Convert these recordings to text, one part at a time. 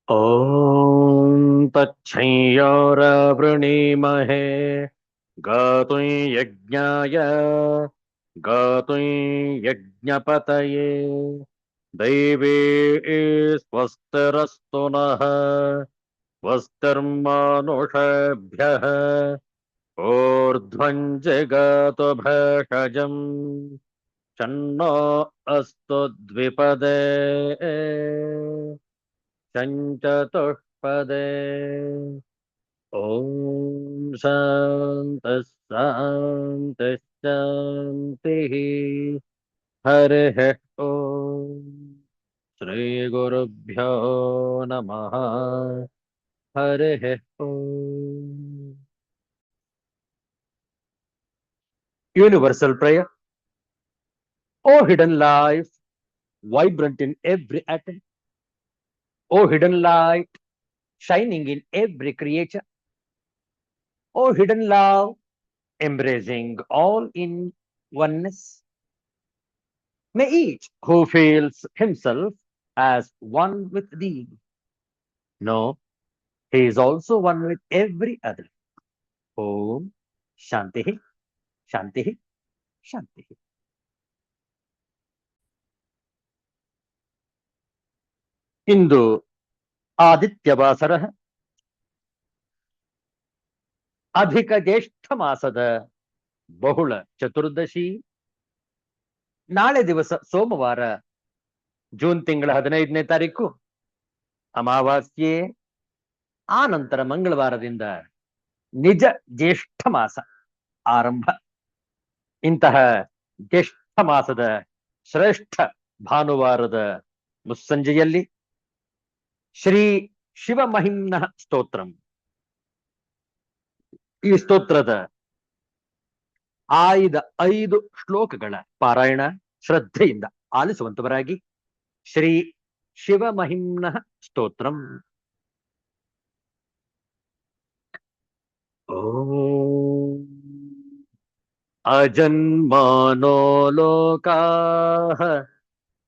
ॐ तच्छंयोरवृणीमहे गातुं यज्ञाय गातुं यज्ञपतये दैवे स्वस्तिरस्तु नः स्वस्तिर्मानुषेभ्यः ऊर्ध्वं जगातु भेषजम् शन्नो अस्तु द्विपदे चतुष्पदे ॐ शान्तः शान्तः शान्तिः हरिः ॐ श्रीगुरुभ्यो नमः हरिः ॐ Universal prayer. O hidden life, vibrant in every atom. O hidden light, shining in every creature. O hidden love, embracing all in oneness. May each who feels himself as one with thee know he is also one with every other. Om Shanti, Shanti, Shanti. ಇಂದು ಆದಿತ್ಯ ವಾಸರ ಅಧಿಕ ಜ್ಯೇಷ್ಠ ಮಾಸದ ಬಹುಳ ಚತುರ್ದಶಿ. ನಾಳೆ ದಿವಸ ಸೋಮವಾರ, June ತಿಂಗಳ 15ನೇ ತಾರೀಕು ಅಮಾವಾಸ್ಯೆ. ಆ ನಂತರ ಮಂಗಳವಾರದಿಂದ ನಿಜ ಜ್ಯೇಷ್ಠ ಮಾಸ ಆರಂಭ. ಇಂತಹ ಜ್ಯೇಷ್ಠ ಮಾಸದ ಶ್ರೇಷ್ಠ ಭಾನುವಾರದ ಮುಸ್ಸಂಜೆಯಲ್ಲಿ ಶ್ರೀ ಶಿವಮಹಿಮ್ನ ಸ್ತೋತ್ರಂ, ಈ ಸ್ತೋತ್ರದ ಆಯ್ದ 5 ಶ್ಲೋಕಗಳ ಪಾರಾಯಣ ಶ್ರದ್ಧೆಯಿಂದ ಆಲಿಸುವಂತವರಾಗಿ ಶ್ರೀ ಶಿವಮಹಿಮ್ನ ಸ್ತೋತ್ರಂ. ಓಂ ಅಜನ್ಮಾನೋ ಲೋಕಾಃ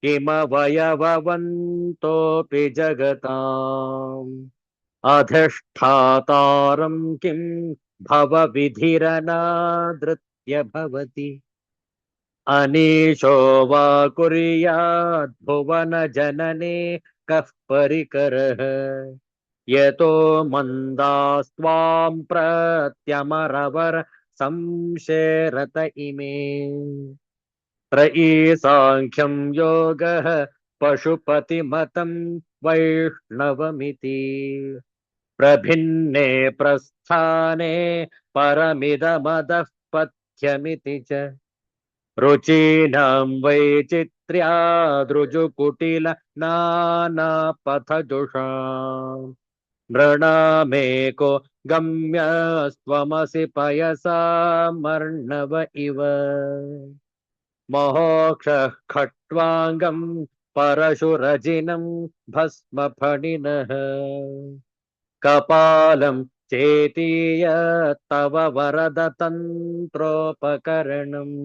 किमवयववन्तोऽपि जगताम् अधिष्ठातारं किं भवविधिरनादृत्य भवति अनीशो वा कुर्याद्भुवनजनने कः परिकरः यतो मन्दास्त्वां प्रत्यमरवर संशेरत इमे त्रयी सांख्यं योगः पशुपतिमतं वैष्णवमिति प्रभिन्ने प्रस्थाने परमिदमदः पथ्यमिति च रुचीनां वैचित्र्यादृजुकुटिल नानापथजुषाम् नृणामेको गम्यस्त्वमसि पयसामर्णव इव महोक्षः खट्वाङ्गं परशुरजिनं भस्मफणिनः कपालं चेतीय तव वरदतन्त्रोपकरणम्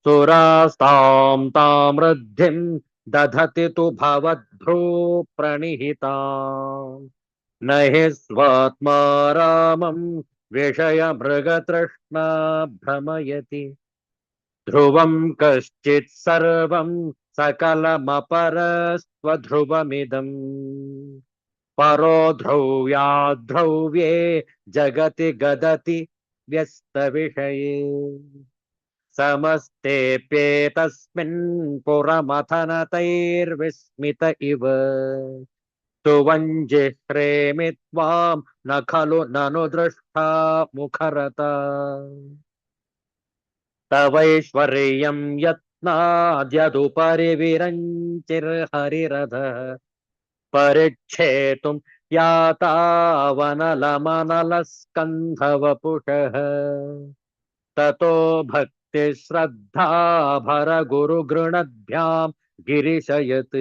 सुरास्तां तामृद्धिं दधति तु भवद्भ्रूप्रणिहिताम् न हि स्वात्मा रामं विषयमृगतृष्णा भ्रमयति ध्रुवं कश्चित् सर्वं सकलमपरस्त्वध्रुवमिदम् परो ध्रुव्याद्ध्रुव्ये जगति गदति व्यस्तविषये समस्तेऽप्येतस्मिन् पुरमथनतैर्विस्मित इव स्तुवञ्जिह्रेमि त्वां न खलु ननु दृष्टा मुखरता तवैश्वर्यं यत्नाद्यदुपरि विरञ्चिर्हरिरथः परिच्छेतुं यातावनलमनलस्कन्धवपुषः ततो भक्तिश्रद्धा भरगुरुगृणद्भ्यां गिरिशयत्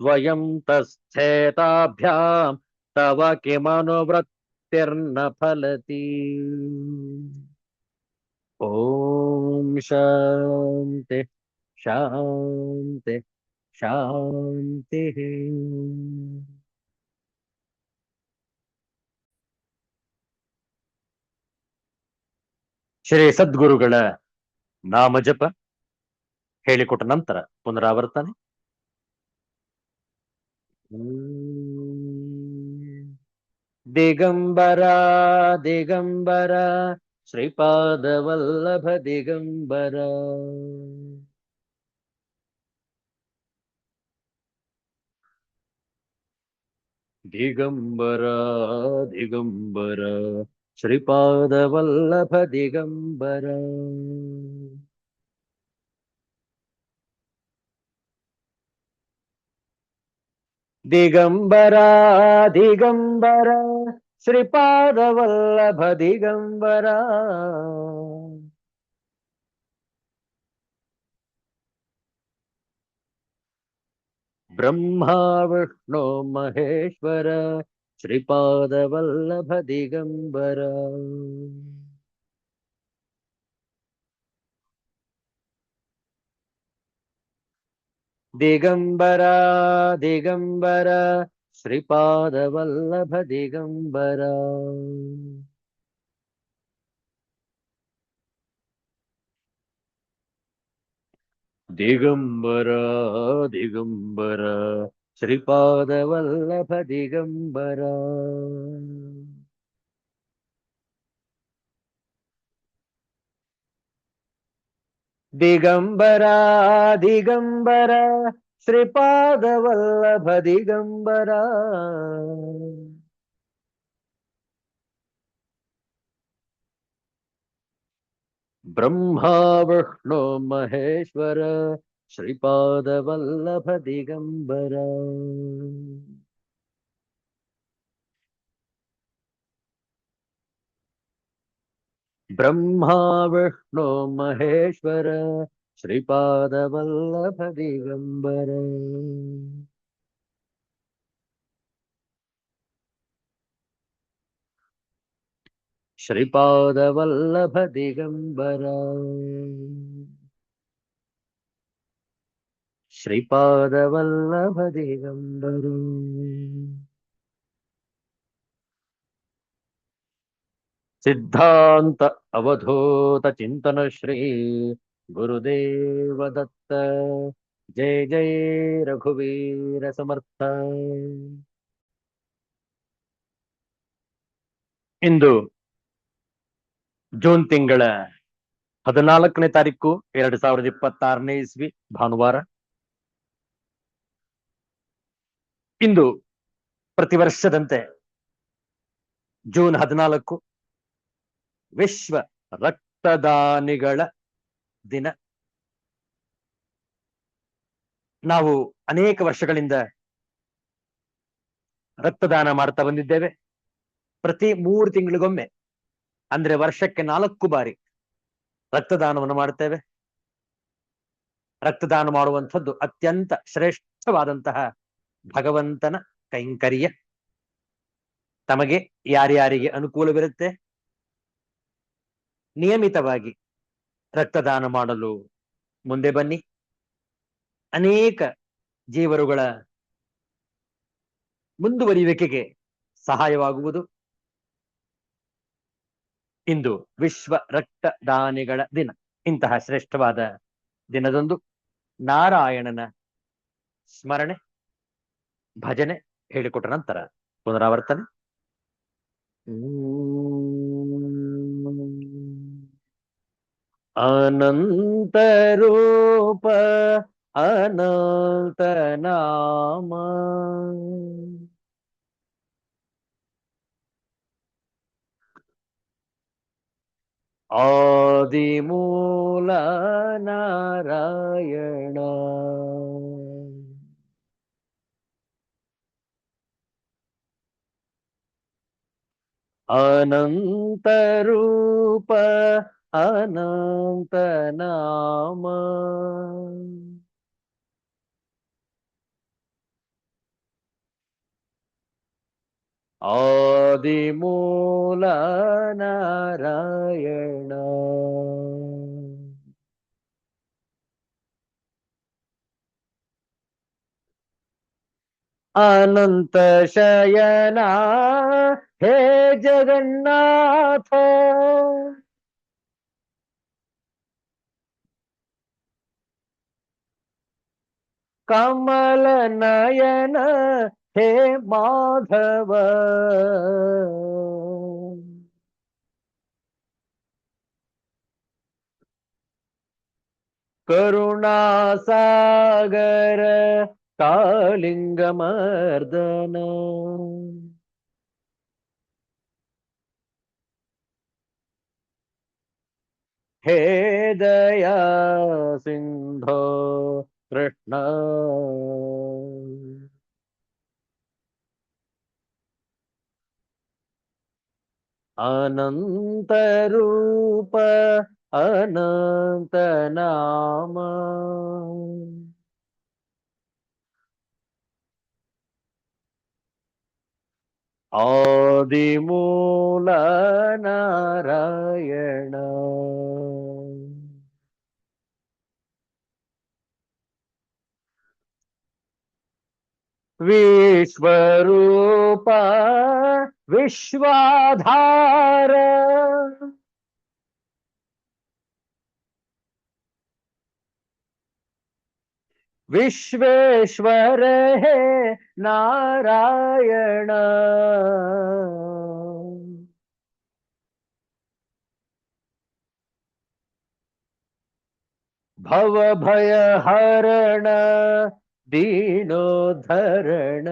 स्वयं तस्थेताभ्यां तव किमनुवृत्तिर्न फलति। ओम शांति शांति ಶಾಂತಿ. ಶ್ರೀ ಸದ್ಗುರುಗಳ ನಾಮ ಜಪ ಹೇಳಿಕೊಟ್ಟ ನಂತರ ಪುನರಾವರ್ತನೆ. ದಿಗಂಬರ ದಿಗಂಬರ ಶ್ರೀಪಾದ ವಲ್ಲಭ ದಿಗಂಬರ. ದಿಗಂಬರ ದಿಗಂಬರ ಶ್ರೀಪಾದ ವಲ್ಲಭ ದಿಗಂಬರ. ದಿಗಂಬರ ದಿಗಂಬರ ಶ್ರೀಪಾದ ವಲ್ಲಭ ದಿಗಂಬರ. ಬ್ರಹ್ಮ ವಿಷ್ಣು ಮಹೇಶ್ವರ ಶ್ರೀಪಾದ ವಲ್ಲಭ ದಿಗಂಬರ. ದಿಗಂಬರ ದಿಗಂಬರ ಶ್ರೀಪಾದ ವಲ್ಲಭ ದಿಗಂಬರ. ದಿಗಂಬರ ದಿಗಂಬರ ಶ್ರೀಪಾದ ವಲ್ಲಭ ದಿಗಂಬರ. ದಿಗಂಬರ ದಿಗಂಬರ ಶ್ರೀಪಾದ ವಲ್ಲಭ ದಿಗಂಬರ. ಬ್ರಹ್ಮ ವಿಷ್ಣು ಮಹೇಶ್ವರ ಶ್ರೀಪಾದ ವಲ್ಲಭ ದಿಗಂಬರ. ಬ್ರಹ್ಮ ವಿಷ್ಣು ಮಹೇಶ್ವರ ಶ್ರೀಪಾದ ವಲ್ಲಭ ದಿಗಂಬರ. ಶ್ರೀಪಾದ ವಲ್ಲಭ ದಿಗಂಬರ. ಶ್ರೀಪಾದ ವಲ್ಲಭ ದಿಗಂಬರ. ಸಿದ್ಧಾಂತ ಅವಧೂತ ಚಿಂತನ ಶ್ರೀ ಗುರುದೇವ ದತ್ತ. ಜಯ ಜಯ ರಘುವೀರ ಸಮರ್ಥ. ಇಂದು ಜೂನ್ ತಿಂಗಳ 14ನೇ ತಾರೀಕು 2026ನೇ ಇಸ್ವಿ ಭಾನುವಾರ. ಇಂದು ಪ್ರತಿ ವರ್ಷದಂತೆ ಜೂನ್ 14 ವಿಶ್ವ ರಕ್ತದಾನಿಗಳ ದಿನ. ನಾವು ಅನೇಕ ವರ್ಷಗಳಿಂದ ರಕ್ತದಾನ ಮಾಡ್ತಾ ಬಂದಿದ್ದೇವೆ. ಪ್ರತಿ 3 ತಿಂಗಳಿಗೊಮ್ಮೆ ಅಂದ್ರೆ ವರ್ಷಕ್ಕೆ 4 ಬಾರಿ ರಕ್ತದಾನವನ್ನು ಮಾಡ್ತೇವೆ. ರಕ್ತದಾನ ಮಾಡುವಂಥದ್ದು ಅತ್ಯಂತ ಶ್ರೇಷ್ಠವಾದಂತಹ ಭಗವಂತನ ಕೈಂಕರ್ಯ. ತಮಗೆ ಯಾರ್ಯಾರಿಗೆ ಅನುಕೂಲವಿರುತ್ತೆ ನಿಯಮಿತವಾಗಿ ರಕ್ತದಾನ ಮಾಡಲು ಮುಂದೆ ಬನ್ನಿ. ಅನೇಕ ಜೀವರುಗಳ ಮುಂದುವರಿಯುವಿಕೆಗೆ ಸಹಾಯವಾಗುವುದು. ಇಂದು ವಿಶ್ವ ರಕ್ತದಾನಿಗಳ ದಿನ. ಇಂತಹ ಶ್ರೇಷ್ಠವಾದ ದಿನದಂದು ನಾರಾಯಣನ ಸ್ಮರಣೆ ಭಜನೆ ಹೇಳಿಕೊಟ್ಟ ನಂತರ ಪುನರಾವರ್ತನೆ. ಅನಂತ ರೂಪ ಅನಂತ ನಾಮ ಆದಿಮೂಲ ನಾರಾಯಣ. ಅನಂತ ರೂಪ ಅನಂತ ನಾಮ ಆದಿಮೂಲ ನಾರಾಯಣ. अनंत शयना हे जगन्नाथ, कमल नयन हे माधव, करुणा सागर कालिंग मर्दन, हे दया सिंधो कृष्ण, अनंत रूप अनंत नाम, आदि मूल नारायण, विश्वरूपा विश्वाधार, विश्वेश्वर हे नारायण, भव भय हरण दीनोद्धरण,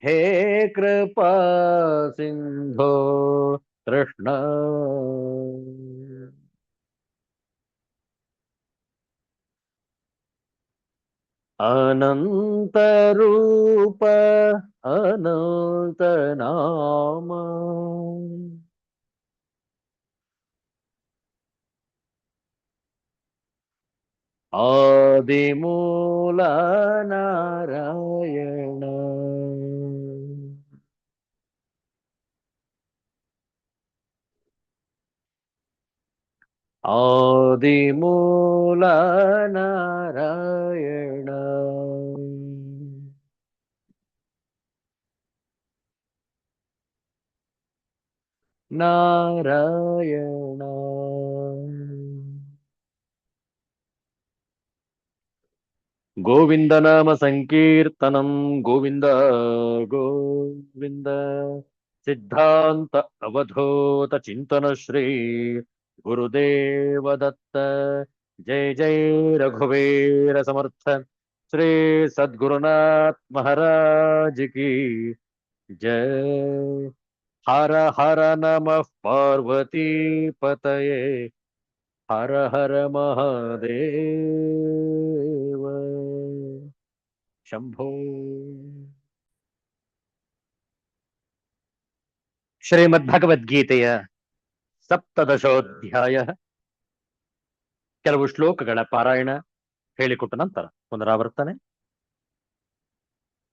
हे कृपा सिंधो कृष्ण, अनंत रूप अनंत नाम, आदि मूल नारायण, आदि मूल नारायण, नारायण। गोविंद नाम संकीर्तनम, गोविंद गोविंद, सिद्धांत अवधूत चिंतन श्री गुरुदेव दत्त, जय जय रघुवीर समर्थ श्री सद्गुरुनाथ महाराज की जय। हर हर नमः पार्वती पतये, हर हर महादेव शंभो। ಶ್ರೀಮದ್ಭಗವದ್ಗೀತೆಯ ಸಪ್ತದಶೋಧ್ಯಾಯ ಕೆಲವು ಶ್ಲೋಕಗಳ ಪಾರಾಯಣ ಹೇಳಿಕೊಟ್ಟ ನಂತರ ಪುನರಾವರ್ತನೆ.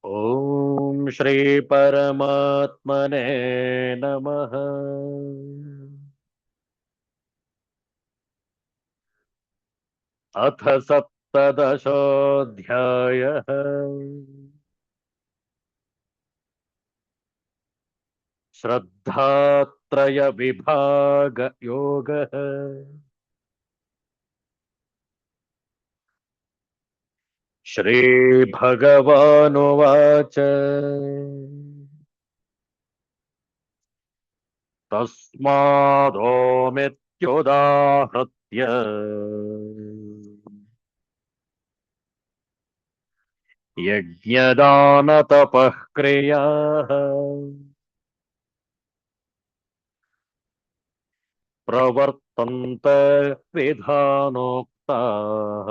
ಓಂ ಶ್ರೀ ಪರಮಾತ್ಮನೇ ನಮಃ. ಅಥ ಸಪ್ತದಶೋಧ್ಯಾಯಃ ಶ್ರದ್ಧಾತ್ರಯ ವಿಭಾಗ ಯೋಗಃ. ಶ್ರೀ ಭಗವಾನುವಾಚ ತಸ್ಮಾದೋಮಿತ್ಯುದಾಹೃತ್ಯ ಯಜ್ಞದಾನ ತಪಃ ಕ್ರಿಯಾಃ ಪ್ರವರ್ತಂತ ವಿಧಾನೋಕ್ತಾಃ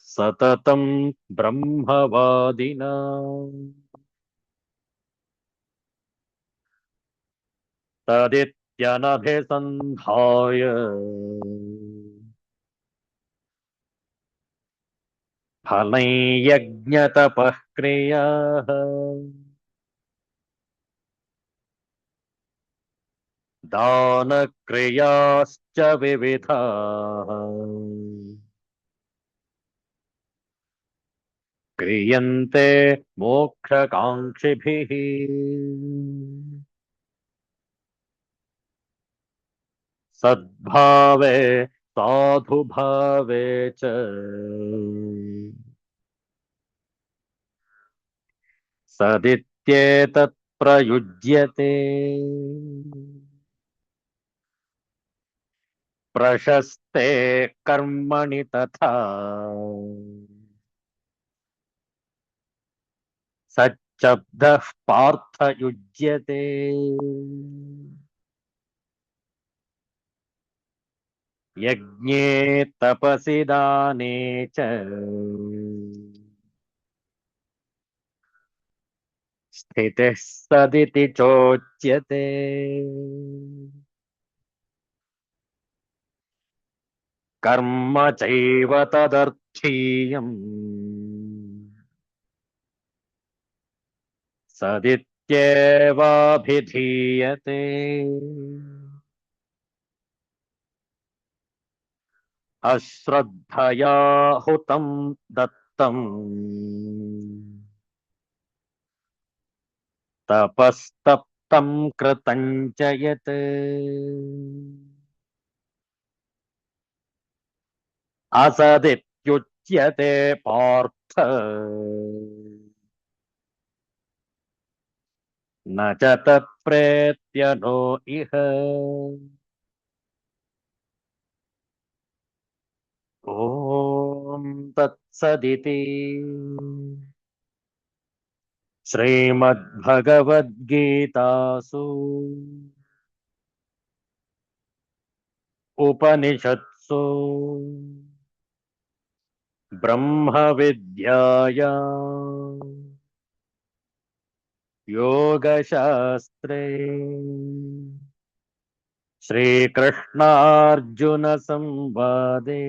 ಸತತಂ ಬ್ರಹ್ಮವಾದಿನಾಂ ತದಿತ್ಯನಭಿಸಂಧಾಯ ಫಲೈ ಯಜ್ಞತಪಃ ಕ್ರಿಯಾಃ ದಾನ ಕ್ರಿಯಾಶ್ಚ ವಿವಿಧಾಃ ಕ್ರಿಯಂತೆ ಮೋಕ್ಷಕಾಂಕ್ಷಿಭಿಃ ಸದ್ಭಾವೇ ಸಾಧುಭಾವೇ ಚ ಸದಿತ್ಯೇತತ್ ಪ್ರಯುಜ್ಯತೆ ಪ್ರಶಸ್ತೆ ಕರ್ಮಣಿ ತಥಾ ಸಚ್ಛಬ್ದಃ ಪಾರ್ಥ ಯುಜ್ಯತೆ ಯಜ್ಞೇ ತಪಸಿ ದಾನೇ ಚ ಸ್ಥಿತಿಃ ಸದಿತಿ ಚೋಚ್ಯತೆ ಕರ್ಮ ಚೈವ ತದರ್ಥೀಯಂ ಸದಿತ್ಯೇವಾಭಿಧೀಯತೆ ಅಶ್ರದ್ಧಯಾ ಹುತಂ ದತ್ತಂ ತಪಸ್ತಪ್ತಂ ಕೃತಂ ಚ ಯತ್ ಅಸದಿತ್ಯುಚ್ಯತೆ ಪಾರ್ಥ ನ ಚ ತತ್ಪ್ರೇತ್ಯ ನೋ ಇಹ ಓಂ ತತ್ಸದಿತಿ ಶ್ರೀಮದ್ಭಗವದ್ಗೀತಾಸು ಉಪನಿಷತ್ಸು ಬ್ರಹ್ಮವಿದ್ಯಾಯಾಂ ಯೋಗಶಾಸ್ತ್ರೇ ಶ್ರೀಕೃಷ್ಣಾರ್ಜುನ ಸಂವಾದೇ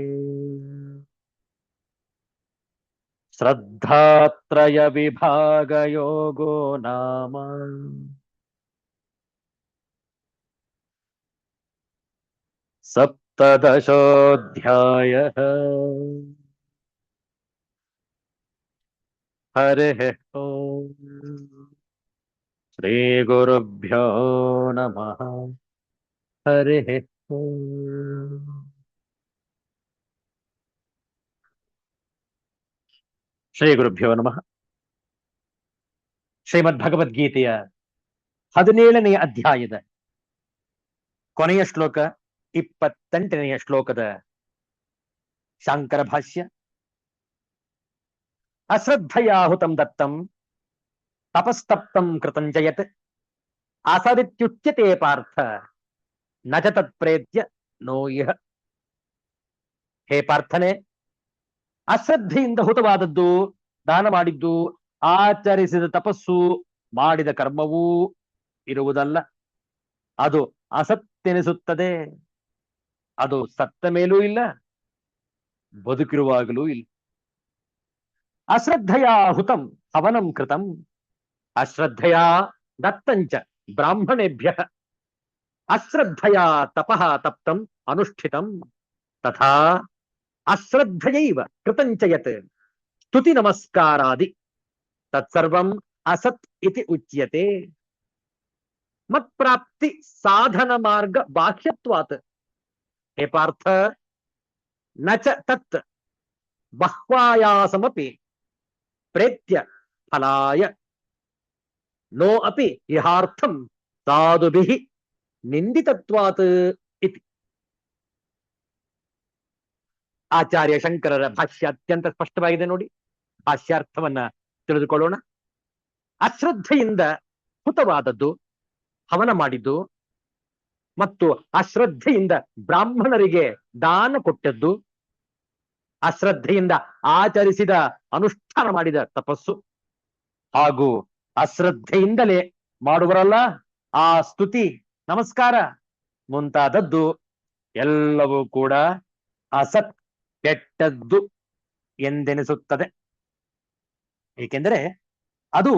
ಶ್ರದ್ಧಾತ್ರಯ ವಿಭಾಗ ಯೋಗೋ ನಾಮ ಸಪ್ತದಶೋऽಧ್ಯಾಯಃ ಹರಿಃ ಓಂ ಶ್ರೀ ಗುರುಭ್ಯೋ ನಮಃ ಹರಿಃ ಓಂ. ಶ್ರೀ ಗುರುಭ್ಯೋ ನಮಃ. ಶ್ರೀಮದ್ ಭಗವದ್ಗೀತೆಯ 17ನೇ ಅಧ್ಯಾಯದ ಕೊನೆಯ ಶ್ಲೋಕ 28ನೇ ಶ್ಲೋಕದ ಶಾಂಕರ ಭಾಷ್ಯ. ಅಶ್ರದ್ಧಯಾಹುತಂ ದತ್ತಂ ತಪಸ್ತಪ್ತಂ ಕೃತಂ ಚ ಯತ್ ಅಸದಿತ್ಯುಚ್ಯತೆ ಪಾರ್ಥ ನ ಚ ತತ್ಪ್ರೇತ್ಯ ನೋ ಇಹ. ಹೇ ಪಾರ್ಥನೆ, ಅಶ್ರದ್ಧೆಯಿಂದ ಹುತವಾದದ್ದು, ದಾನ ಮಾಡಿದ್ದು, ಆಚರಿಸಿದ ತಪಸ್ಸು, ಮಾಡಿದ ಕರ್ಮವೂ ಇರುವುದಲ್ಲ. ಅದು ಅಸತ್ತೆನಿಸುತ್ತದೆ. ಅದು ಸತ್ತ ಮೇಲೂ ಇಲ್ಲ, ಬದುಕಿರುವಾಗಲೂ ಇಲ್ಲ. ಅಶ್ರದ್ಧೆಯಾ ಹುತಂ ಹವನಂ ಕೃತಂ ಅಶ್ರದ್ಧೆಯಾ ದತ್ತಂಚ ಬ್ರಾಹ್ಮಣೇಭ್ಯ ಅಶ್ರದ್ಧೆಯಾ ತಪಃ ತಪ್ತಂ ಅನುಷ್ಠಿತಂ ತಥಾ ಅಶ್ರದ್ಧಯೈವ ಕೃತಂಚ ಯತ್ ಸ್ತುತಿ ನಮಸ್ಕಾರಾದಿ ತತ್ಸರ್ವಂ ಅಸತ್ ಇತಿ ಉಚ್ಯತೆ. ಮತ್ಪ್ರಾಪ್ತಿ ಸಾಧನ ಮಾರ್ಗ ಬಾಹ್ಯತ್ವಾತ್. ಹೇ ಪಾರ್ಥ, ನ ಚ ತತ್ ಬಹ್ವಾಯಾಸಮಪಿ ಪ್ರೇತ್ಯ ಫಲಾಯ ನೋ ಅಪಿ ಇಹಾರ್ಥಂ ಸಾಧುಭಿಃ ನಿಂದಿತತ್ವಾತ್ ಇತಿ. ಆಚಾರ್ಯ ಶಂಕರರ ಭಾಷ್ಯ ಅತ್ಯಂತ ಸ್ಪಷ್ಟವಾಗಿದೆ ನೋಡಿ. ಭಾಷ್ಯಾರ್ಥವನ್ನ ತಿಳಿದುಕೊಳ್ಳೋಣ. ಅಶ್ರದ್ಧೆಯಿಂದ ಹುತವಾದದ್ದು, ಹವನ ಮಾಡಿದ್ದು ಮತ್ತು ಅಶ್ರದ್ಧೆಯಿಂದ ಬ್ರಾಹ್ಮಣರಿಗೆ ದಾನ ಕೊಟ್ಟದ್ದು, ಅಶ್ರದ್ಧೆಯಿಂದ ಆಚರಿಸಿದ ಅನುಷ್ಠಾನ ಮಾಡಿದ ತಪಸ್ಸು, ಹಾಗೂ ಅಶ್ರದ್ಧೆಯಿಂದಲೇ ಮಾಡುವರಲ್ಲ ಆ ಸ್ತುತಿ ನಮಸ್ಕಾರ ಮುಂತಾದದ್ದು ಎಲ್ಲವೂ ಕೂಡ ಅಸತ್, ಕೆಟ್ಟದ್ದು ಎಂದೆನಿಸುತ್ತದೆ. ಏಕೆಂದರೆ ಅದು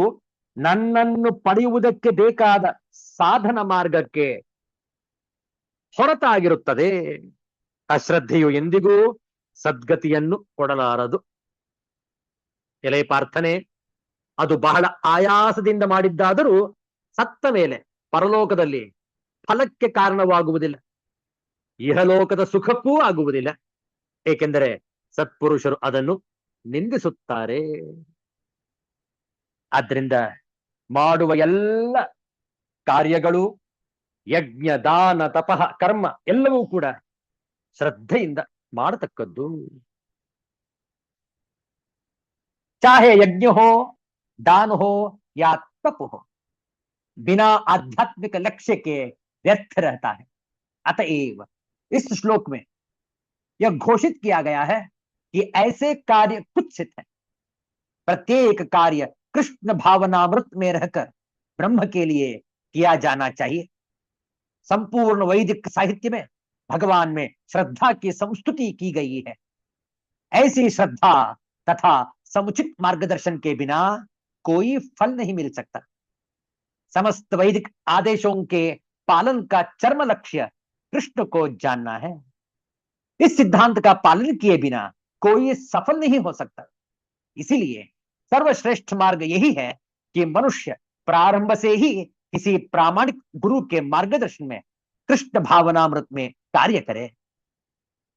ನನ್ನನ್ನು ಪಡೆಯುವುದಕ್ಕೆ ಬೇಕಾದ ಸಾಧನ ಮಾರ್ಗಕ್ಕೆ ಹೊರತಾಗಿರುತ್ತದೆ. ಅಶ್ರದ್ಧೆಯು ಎಂದಿಗೂ ಸದ್ಗತಿಯನ್ನು ಕೊಡಲಾರದು. ಎಲೆ ಪಾರ್ಥನೆ, ಅದು ಬಹಳ ಆಯಾಸದಿಂದ ಮಾಡಿದ್ದಾದರೂ ಸತ್ತ ಮೇಲೆ ಪರಲೋಕದಲ್ಲಿ ಫಲಕ್ಕೆ ಕಾರಣವಾಗುವುದಿಲ್ಲ, ಇಹಲೋಕದ ಸುಖಕ್ಕೂ ಆಗುವುದಿಲ್ಲ. ಏಕೆಂದರೆ ಸತ್ಪುರುಷರು ಅದನ್ನು ನಿಂದಿಸುತ್ತಾರೆ. ಆದ್ರಿಂದ ಮಾಡುವ ಎಲ್ಲ ಕಾರ್ಯಗಳು, ಯಜ್ಞ, ದಾನ, ತಪಃ, ಕರ್ಮ ಎಲ್ಲವೂ ಕೂಡ ಶ್ರದ್ಧೆಯಿಂದ ಮಾಡತಕ್ಕದ್ದು. चाहे यज्ञ हो, दान हो या तप हो, बिना आध्यात्मिक लक्ष्य के व्यर्थ रहता है। अतएव इस श्लोक में यह घोषित किया गया है कि ऐसे कार्य कुत्सित है। प्रत्येक कार्य कृष्ण भावनामृत में रहकर ब्रह्म के लिए किया जाना चाहिए। संपूर्ण वैदिक साहित्य में भगवान में श्रद्धा की संस्तुति की गई है। ऐसी श्रद्धा तथा समुचित मार्गदर्शन के बिना कोई फल नहीं मिल सकता। समस्त वैदिक आदेशों के पालन का चरम लक्ष्य कृष्ण को जानना है। इस सिद्धांत का पालन किए बिना कोई सफल नहीं हो सकता। इसीलिए सर्वश्रेष्ठ मार्ग यही है कि मनुष्य प्रारंभ से ही किसी प्रामाणिक गुरु के मार्गदर्शन में कृष्ण भावनामृत में कार्य करे।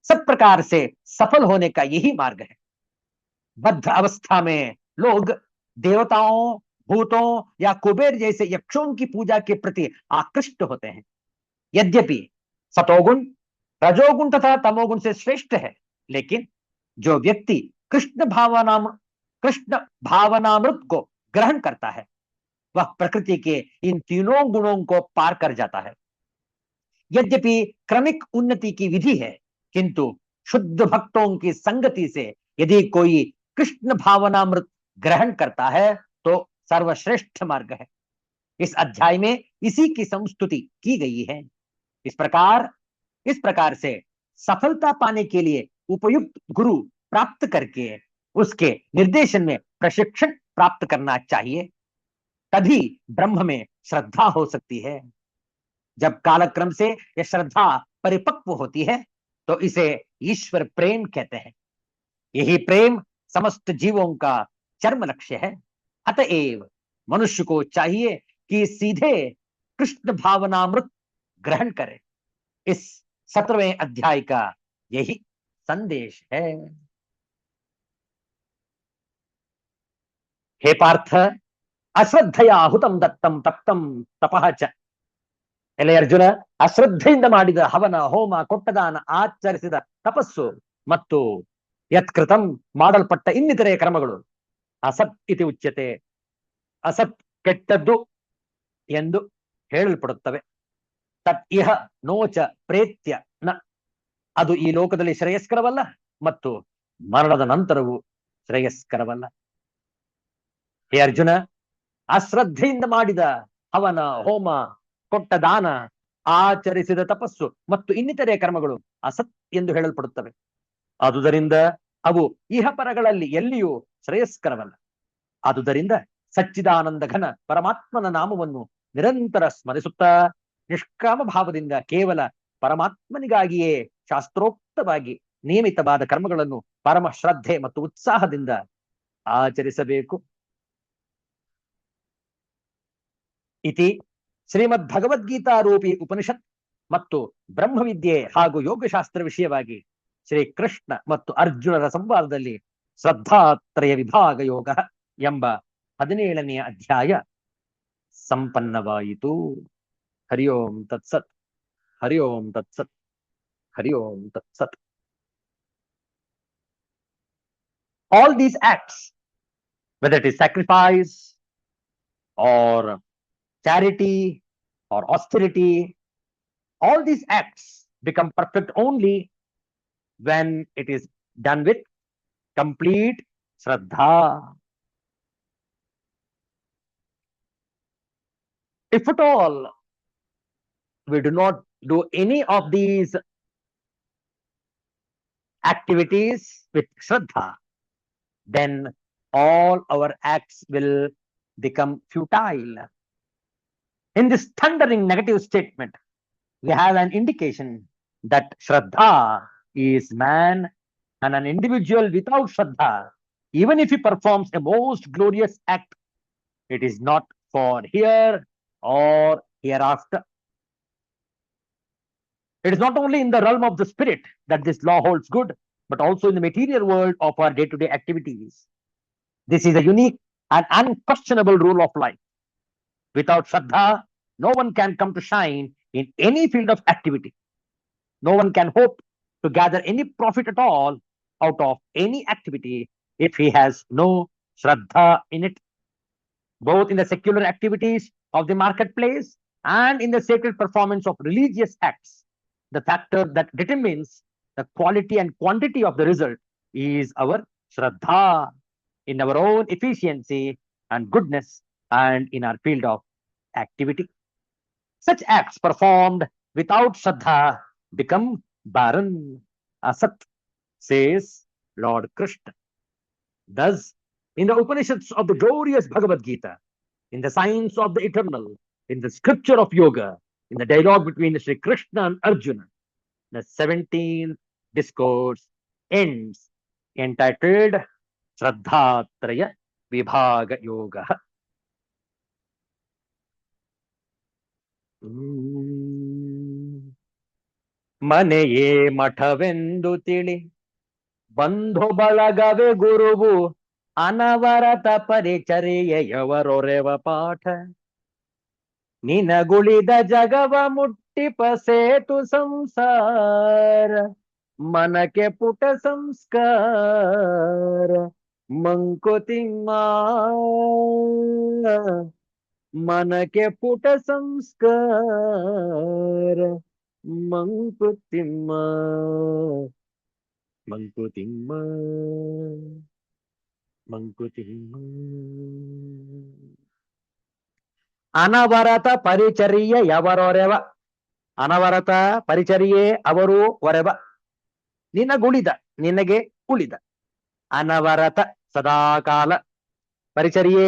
सब प्रकार से सफल होने का यही मार्ग है। बद्ध अवस्था में लोग देवताओं, भूतों या कुबेर जैसे यक्षों की पूजा के प्रति आकृष्ट होते हैं। यद्यपि सतोगुण, रजोगुण तथा तमोगुण से श्रेष्ठ है, लेकिन जो व्यक्ति कृष्ण भावनामृत को ग्रहण करता है, वह प्रकृति के इन तीनों गुणों को पार कर जाता है। यद्यपि क्रमिक उन्नति की विधि है, किंतु शुद्ध भक्तों की संगति से यदि कोई कृष्ण भावनामृत ग्रहण करता है तो सर्वश्रेष्ठ मार्ग है। इस अध्याय में इसी की संस्तुति की गई है। इस प्रकार से सफलता पाने के लिए उपयुक्त गुरु प्राप्त करके उसके निर्देशन में प्रशिक्षण प्राप्त करना चाहिए, तभी ब्रह्म में श्रद्धा हो सकती है। जब कालक्रम से यह श्रद्धा परिपक्व होती है तो इसे ईश्वर प्रेम कहते हैं। यही प्रेम समस्त जीवों का चरम लक्ष्य है। अतएव मनुष्य को चाहिए कि सीधे कृष्ण भावनामृत ग्रहण करे। इस 17वें अध्याय का यही संदेश है। हे पार्थ, अश्रद्धया हुतम दत्तम तप्तम तपಃ च। ಎಲೆ ಅರ್ಜುನ, ಅಶ್ರದ್ಧೆಯಿಂದ ಮಾಡಿದ ಹವನ, ಹೋಮ, ಕೊಟ್ಟದಾನ, ಆಚರಿಸಿದ ತಪಸ್ಸು ಮತ್ತು ಯತ್ಕೃತಂ ಮಾಡಲ್ಪಟ್ಟ ಇನ್ನಿತರೆ ಕರ್ಮಗಳು ಅಸತ್ ಇತಿ ಉಚ್ಯತೆ. ಅಸತ್ ಕೆಟ್ಟದ್ದು ಎಂದು ಹೇಳಲ್ಪಡುತ್ತವೆ. ತತ್ ಇಹ ನೋಚ ಪ್ರೇತ್ಯ ನ, ಅದು ಈ ಲೋಕದಲ್ಲಿ ಶ್ರೇಯಸ್ಕರವಲ್ಲ ಮತ್ತು ಮರಣದ ನಂತರವೂ ಶ್ರೇಯಸ್ಕರವಲ್ಲ. ಹೇ ಅರ್ಜುನ, ಅಶ್ರದ್ಧೆಯಿಂದ ಮಾಡಿದ ಹವನ, ಹೋಮ, ಕೊಟ್ಟ ದಾನ, ಆಚರಿಸಿದ ತಪಸ್ಸು ಮತ್ತು ಇನ್ನಿತರೆ ಕರ್ಮಗಳು ಅಸತ್ ಎಂದು ಹೇಳಲ್ಪಡುತ್ತವೆ. ಆದುದರಿಂದ ಅವು ಇಹಪರಗಳಲ್ಲಿ ಎಲ್ಲಿಯೂ ಶ್ರೇಯಸ್ಕರವಲ್ಲ. ಆದುದರಿಂದ ಸಚ್ಚಿದಾನಂದ ಘನ ಪರಮಾತ್ಮನ ನಾಮವನ್ನು ನಿರಂತರ ಸ್ಮರಿಸುತ್ತಾ ನಿಷ್ಕಾಮ ಭಾವದಿಂದ ಕೇವಲ ಪರಮಾತ್ಮನಿಗಾಗಿಯೇ ಶಾಸ್ತ್ರೋಕ್ತವಾಗಿ ನಿಯಮಿತವಾದ ಕರ್ಮಗಳನ್ನು ಪರಮ ಶ್ರದ್ಧೆ ಮತ್ತು ಉತ್ಸಾಹದಿಂದ ಆಚರಿಸಬೇಕು. ಇತಿ ಶ್ರೀಮದ್ ಭಗವದ್ಗೀತಾ ರೂಪಿ ಉಪನಿಷತ್ ಮತ್ತು ಬ್ರಹ್ಮವಿದ್ಯೆ ಹಾಗೂ ಯೋಗಶಾಸ್ತ್ರ ವಿಷಯವಾಗಿ ಶ್ರೀ ಕೃಷ್ಣ ಮತ್ತು ಅರ್ಜುನರ ಸಂವಾದದಲ್ಲಿ ಶ್ರದ್ಧಾತ್ರಯ ವಿಭಾಗ ಯೋಗ ಎಂಬ 17ನೇ ಅಧ್ಯಾಯ ಸಂಪನ್ನವಾಯಿತು. ಹರಿ ಓಂ ತತ್ಸತ್, ಹರಿ ಓಂ ತತ್ಸತ್, ಹರಿ ಓಂ ತತ್ಸತ್. All these acts, whether it is sacrifice or charity or austerity, all these acts become perfect only when it is done with complete Shraddha. If at all we do not do any of these activities with Shraddha, then all our acts will become futile. In this thundering negative statement, we have an indication that Shraddha is man, and an individual without Shraddha, even if he performs a most glorious act, it is not for here or hereafter. It is not only in the realm of the spirit that this law holds good, but also in the material world of our day-to-day activities. This is a unique and unquestionable rule of life. Without Shraddha, no one can come to shine in any field of activity. No one can hope to gather any profit at all out of any activity if he has no Shraddha in it, both in the secular activities of the marketplace and in the sacred performance of religious acts. The factor that determines the quality and quantity of the result is our Shraddha in our own efficiency and goodness and in our field of activity. Such acts performed without Shraddha become barren, asat, says Lord Krishna. Thus, in the Upanishads of the glorious Bhagavad Gita, in the science of the eternal, in the scripture of yoga, in the dialogue between Sri Krishna and Arjuna, the 17th discourse ends entitled Shraddhatraya Vibhaga Yoga. ಮನೆಯೇ ಮಠವೆಂದು ತಿಳಿ ಬಂಧು ಬಳಗವೇ ಗುರುವು ಅನವರತ ಪರಿಚರ್ಯೆಯವರೊರೆವ ಪಾಠ ನಿನಗುಳಿದ ಜಗವ ಮುಟ್ಟಿಪ ಸೇತು ಸಂಸಾರ ಮನಕ್ಕೆ ಪುಟ ಸಂಸ್ಕಾರ ಮಂಕುತಿಮ್ಮ ಮನಕ್ಕೆ ಪುಟ ಸಂಸ್ಕಾರ ಮಂಕುತಿಮ್ಮ ಮಂಕುತಿಮ್ಮ ಮಂಕುತಿಮ್ಮ ಅನವರತ ಪರಿಚರ್ಯ ಯವರೊರೆವ ಅನವರತ ಪರಿಚರ್ಯೆ ಅವರು ಒರೆವ ನಿನಗುಳಿದ ನಿನಗೆ ಉಳಿದ ಅನವರತ ಸದಾಕಾಲ ಪರಿಚರ್ಯೆ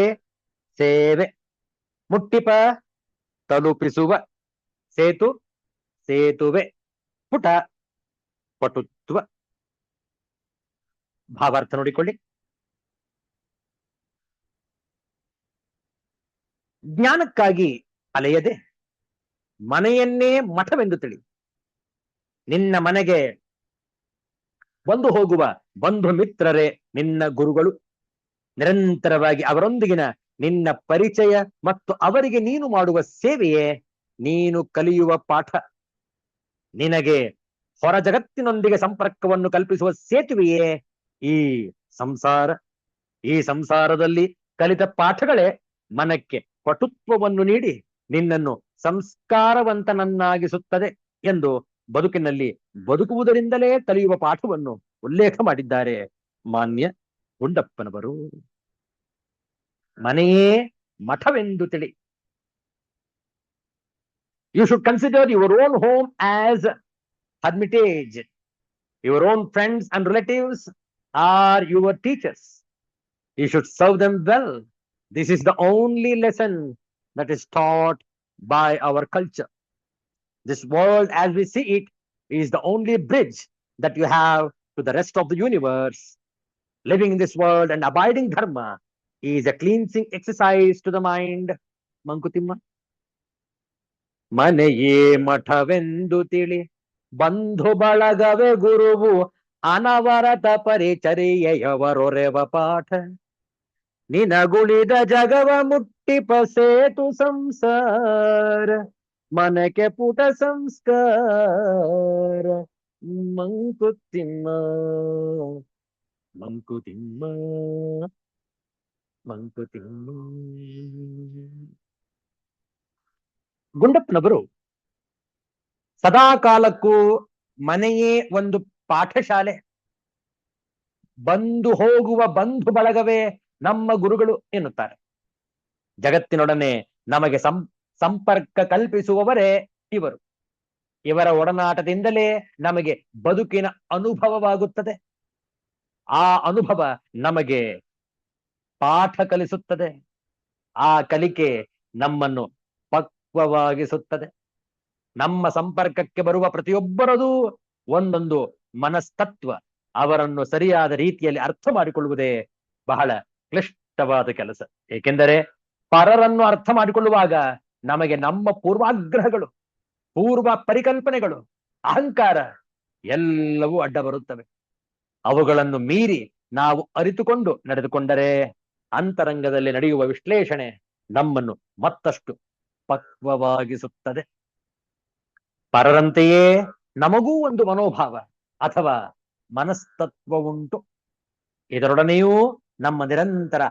ಸೇವೆ ಮುಟ್ಟಿಪ ತಲುಪಿಸುವ ಸೇತು ಸೇತುವೆ ಪುಟ ಪಟುತ್ವ ಭಾವಾರ್ಥ ನೋಡಿಕೊಳ್ಳಿ. ಜ್ಞಾನಕ್ಕಾಗಿ ಅಲೆಯದೆ ಮನೆಯನ್ನೇ ಮಠವೆಂದು ತಿಳಿ. ನಿನ್ನ ಮನೆಗೆ ಬಂದು ಹೋಗುವ ಬಂಧು ಮಿತ್ರರೇ ನಿನ್ನ ಗುರುಗಳು. ನಿರಂತರವಾಗಿ ಅವರೊಂದಿಗಿನ ನಿನ್ನ ಪರಿಚಯ ಮತ್ತು ಅವರಿಗೆ ನೀನು ಮಾಡುವ ಸೇವೆಯೇ ನೀನು ಕಲಿಯುವ ಪಾಠ. ನಿನಗೆ ಹೊರ ಜಗತ್ತಿನೊಂದಿಗೆ ಸಂಪರ್ಕವನ್ನು ಕಲ್ಪಿಸುವ ಸೇತುವೆಯೇ ಈ ಸಂಸಾರ. ಈ ಸಂಸಾರದಲ್ಲಿ ಕಲಿತ ಪಾಠಗಳೇ ಮನಕ್ಕೆ ಪಟುತ್ವವನ್ನು ನೀಡಿ ನಿನ್ನನ್ನು ಸಂಸ್ಕಾರವಂತನನ್ನಾಗಿಸುತ್ತದೆ ಎಂದು ಬದುಕಿನಲ್ಲಿ ಬದುಕುವುದರಿಂದಲೇ ಕಲಿಯುವ ಪಾಠವನ್ನು ಉಲ್ಲೇಖ ಮಾಡಿದ್ದಾರೆ ಮಾನ್ಯ ಗುಂಡಪ್ಪನವರು. ಮನೆಯೇ ಮಠವೆಂದು ತಿಳಿ. You should consider your own home as hermitage. Your own friends and relatives are your teachers. You should serve them well. This is the only lesson that is taught by our culture. This world as we see it is the only bridge that you have to the rest of the universe. Living in this world and abiding dharma is a cleansing exercise to the mind. Mankutimma. ಮನೆಯೇ ಮಠವೆಂದು ತಿಳಿ ಬಂಧು ಬಳಗವೇ ಗುರುವು ಅನವರತ ಪರಿಚರ್ಯೆಯವರೊರೆವ ಪಾಠ ನಿನಗುಳಿದ ಜಗವ ಮುಟ್ಟಿಪ ಸೇತು ಸಂಸಾರ ಮನಕ್ಕೆ ಪುಟ ಸಂಸ್ಕಾರ ಮಂಕುತಿಮ್ಮ ಮಂಕುತಿಮ್ಮ ಮಂಕುತಿಮ್ಮ. ಗುಂಡಪ್ಪನವರು ಸದಾ ಕಾಲಕ್ಕೂ ಮನೆಯೇ ಒಂದು ಪಾಠಶಾಲೆ, ಬಂದು ಹೋಗುವ ಬಂಧು ಬಳಗವೇ ನಮ್ಮ ಗುರುಗಳು ಎನ್ನುತ್ತಾರೆ. ಜಗತ್ತಿನೊಡನೆ ನಮಗೆ ಸಂಪರ್ಕ ಕಲ್ಪಿಸುವವರೇ ಇವರು. ಇವರ ಒಡನಾಟದಿಂದಲೇ ನಮಗೆ ಬದುಕಿನ ಅನುಭವವಾಗುತ್ತದೆ. ಆ ಅನುಭವ ನಮಗೆ ಪಾಠ ಕಲಿಸುತ್ತದೆ. ಆ ಕಲಿಕೆ ನಮ್ಮನ್ನು ಪಕ್ವವಾಗಿಸುತ್ತದೆ. ನಮ್ಮ ಸಂಪರ್ಕಕ್ಕೆ ಬರುವ ಪ್ರತಿಯೊಬ್ಬರದು ಒಂದೊಂದು ಮನಸ್ತತ್ವ. ಅವರನ್ನು ಸರಿಯಾದ ರೀತಿಯಲ್ಲಿ ಅರ್ಥ ಮಾಡಿಕೊಳ್ಳುವುದೇ ಬಹಳ ಕ್ಲಿಷ್ಟವಾದ ಕೆಲಸ. ಏಕೆಂದರೆ ಪರರನ್ನು ಅರ್ಥ ಮಾಡಿಕೊಳ್ಳುವಾಗ ನಮಗೆ ನಮ್ಮ ಪೂರ್ವಾಗ್ರಹಗಳು, ಪೂರ್ವ ಪರಿಕಲ್ಪನೆಗಳು, ಅಹಂಕಾರ ಎಲ್ಲವೂ ಅಡ್ಡ ಬರುತ್ತವೆ. ಅವುಗಳನ್ನು ಮೀರಿ ನಾವು ಅರಿತುಕೊಂಡು ನಡೆದುಕೊಂಡರೆ ಅಂತರಂಗದಲ್ಲಿ ನಡೆಯುವ ವಿಶ್ಲೇಷಣೆ ನಮ್ಮನ್ನು ಮತ್ತಷ್ಟು ಪಕ್ವವಾಗಿಸುತ್ತದೆ. ಪರರಂತೆಯೇ ನಮಗೂ ಒಂದು ಮನೋಭಾವ ಅಥವಾ ಮನಸ್ತತ್ವ ಉಂಟು. ಇದರೊಡನೆಯೂ ನಮ್ಮ ನಿರಂತರ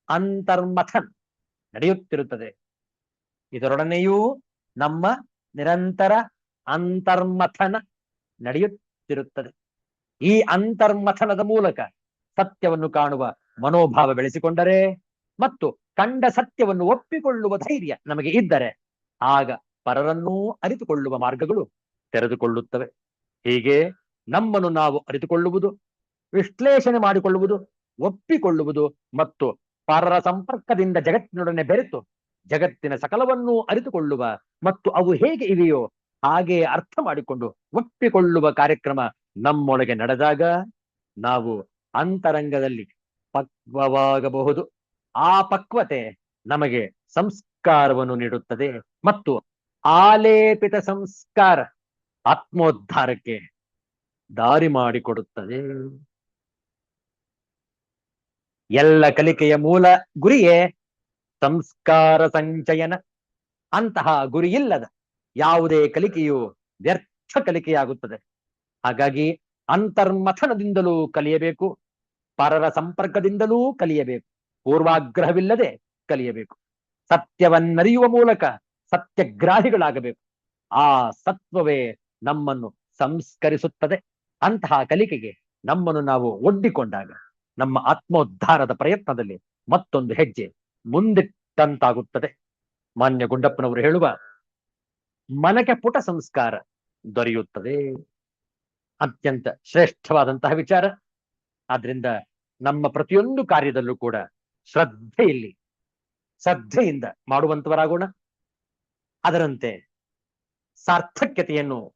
ಅಂತರ್ಮಥನ ನಡೆಯುತ್ತಿರುತ್ತದೆ. ಇದರೊಡನೆಯೂ ನಮ್ಮ ನಿರಂತರ ಅಂತರ್ಮಥನ ನಡೆಯುತ್ತಿರುತ್ತದೆ. ಈ ಅಂತರ್ಮಥನದ ಮೂಲಕ ಸತ್ಯವನ್ನು ಕಾಣುವ ಮನೋಭಾವ ಬೆಳೆಸಿಕೊಂಡರೆ ಮತ್ತು ಕಂಡ ಸತ್ಯವನ್ನು ಒಪ್ಪಿಕೊಳ್ಳುವ ಧೈರ್ಯ ನಮಗೆ ಇದ್ದರೆ ಆಗ ಪರರನ್ನೂ ಅರಿತುಕೊಳ್ಳುವ ಮಾರ್ಗಗಳು ತೆರೆದುಕೊಳ್ಳುತ್ತವೆ. ಹೀಗೆ ನಮ್ಮನ್ನು ನಾವು ಅರಿತುಕೊಳ್ಳುವುದು, ವಿಶ್ಲೇಷಣೆ ಮಾಡಿಕೊಳ್ಳುವುದು, ಒಪ್ಪಿಕೊಳ್ಳುವುದು ಮತ್ತು ಪರರ ಸಂಪರ್ಕದಿಂದ ಜಗತ್ತಿನೊಡನೆ ಬೆರೆತು ಜಗತ್ತಿನ ಸಕಲವನ್ನೂ ಅರಿತುಕೊಳ್ಳುವ ಮತ್ತು ಅವು ಹೇಗೆ ಇವೆಯೋ ಹಾಗೆ ಅರ್ಥ ಮಾಡಿಕೊಂಡು ಒಪ್ಪಿಕೊಳ್ಳುವ ಕಾರ್ಯಕ್ರಮ ನಮ್ಮೊಳಗೆ ನಡೆದಾಗ ನಾವು ಅಂತರಂಗದಲ್ಲಿ ಪಕ್ವವಾಗಬಹುದು. ಆ ಪಕ್ವತೆ ನಮಗೆ ಸಂಸ್ಕಾರವನ್ನು ನೀಡುತ್ತದೆ ಮತ್ತು ಆಲೇಪಿತ ಸಂಸ್ಕಾರ ಆತ್ಮೋದ್ಧಾರಕ್ಕೆ ದಾರಿ ಮಾಡಿಕೊಡುತ್ತದೆ. ಎಲ್ಲ ಕಲಿಕೆಯ ಮೂಲ ಗುರಿಯೇ ಸಂಸ್ಕಾರ ಸಂಚಯನ. ಅಂತಹ ಗುರಿ ಇಲ್ಲದ ಯಾವುದೇ ಕಲಿಕೆಯು ವ್ಯರ್ಥ ಕಲಿಕೆಯಾಗುತ್ತದೆ. ಹಾಗಾಗಿ ಅಂತರ್ಮಥನದಿಂದಲೂ ಕಲಿಯಬೇಕು, ಪರರ ಸಂಪರ್ಕದಿಂದಲೂ ಕಲಿಯಬೇಕು, ಪೂರ್ವಾಗ್ರಹವಿಲ್ಲದೆ ಕಲಿಯಬೇಕು. ಸತ್ಯವನ್ನರಿಯುವ ಮೂಲಕ ಸತ್ಯಗ್ರಾಹಿಗಳಾಗಬೇಕು. ಆ ಸತ್ವವೇ ನಮ್ಮನ್ನು ಸಂಸ್ಕರಿಸುತ್ತದೆ. ಅಂತಹ ಕಲಿಕೆಗೆ ನಮ್ಮನ್ನು ನಾವು ಒಡ್ಡಿಕೊಂಡಾಗ ನಮ್ಮ ಆತ್ಮೋದ್ಧಾರದ ಪ್ರಯತ್ನದಲ್ಲಿ ಮತ್ತೊಂದು ಹೆಜ್ಜೆ ಮುಂದಿಟ್ಟಂತಾಗುತ್ತದೆ. ಮಾನ್ಯ ಗುಂಡಪ್ಪನವರು ಹೇಳುವ ಮನಕ್ಕೆ ಪುಟ ಸಂಸ್ಕಾರ ದೊರೆಯುತ್ತದೆ. ಅತ್ಯಂತ ಶ್ರೇಷ್ಠವಾದಂತಹ ವಿಚಾರ. ಆದ್ರಿಂದ ನಮ್ಮ ಪ್ರತಿಯೊಂದು ಕಾರ್ಯದಲ್ಲೂ ಕೂಡ ಶ್ರದ್ಧೆಯಿಂದ ಮಾಡುವಂತವರಾಗೋಣ. ಅದರಂತೆ ಸಾರ್ಥಕ್ಯತೆಯನ್ನು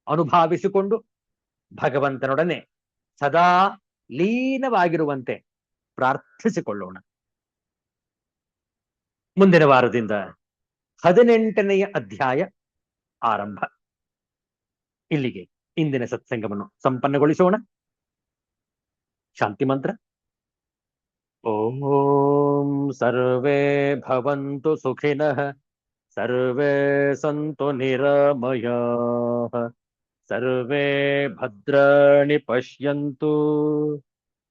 ಅನುಭವಿಸಿಕೊಂಡು ಭಗವಂತನೊಡನೆ ಸದಾ ಲೀನವಾಗಿರುವಂತೆ ಪ್ರಾರ್ಥಿಸಿಕೊಳ್ಳೋಣ. ಮುಂದಿನ ವಾರದಿಂದ 18ನೆಯ ಅಧ್ಯಾಯ ಆರಂಭ. ಇಲ್ಲಿಗೆ ಇಂದಿನ ಸತ್ಸಂಗವನ್ನು ಸಂಪನ್ನಗೊಳಿಸೋಣ. ಶಾಂತಿ ಮಂತ್ರ. ಓಂ ಸರ್ವೇ ಭವಂತು ಸುಖಿನಃ, ಸರ್ವೇ ಸಂತು ನಿರಾಮಯಾಃ, ಸರ್ವೇ ಭದ್ರಾಣಿ ಪಶ್ಯಂತು,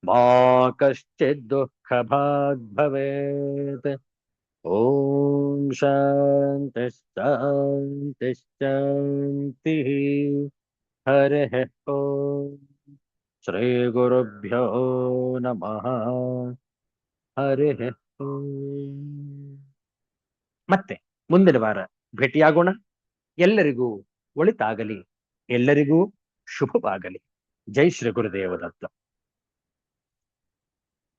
ಮಾ ಕಶ್ಚಿತ್ ದುಃಖಭಾಗ್ ಭವೇತ್. ಓಂ ಶಾಂತಿ ಶಾಂತಿ ಶಾಂತಿ. ಹರಿಃ ಓಂ. ಶ್ರೀ ಗುರುಭ್ಯೋ ನಮಃ. ಹರಿಃ ಓಂ. ಮತ್ತೆ ಮುಂದಿನ ವಾರ ಭೇಟಿಯಾಗೋಣ. ಎಲ್ಲರಿಗೂ ಒಳಿತಾಗಲಿ, ಎಲ್ಲರಿಗೂ ಶುಭವಾಗಲಿ. ಜೈ ಶ್ರೀ ಗುರುದೇವ ದತ್ತ.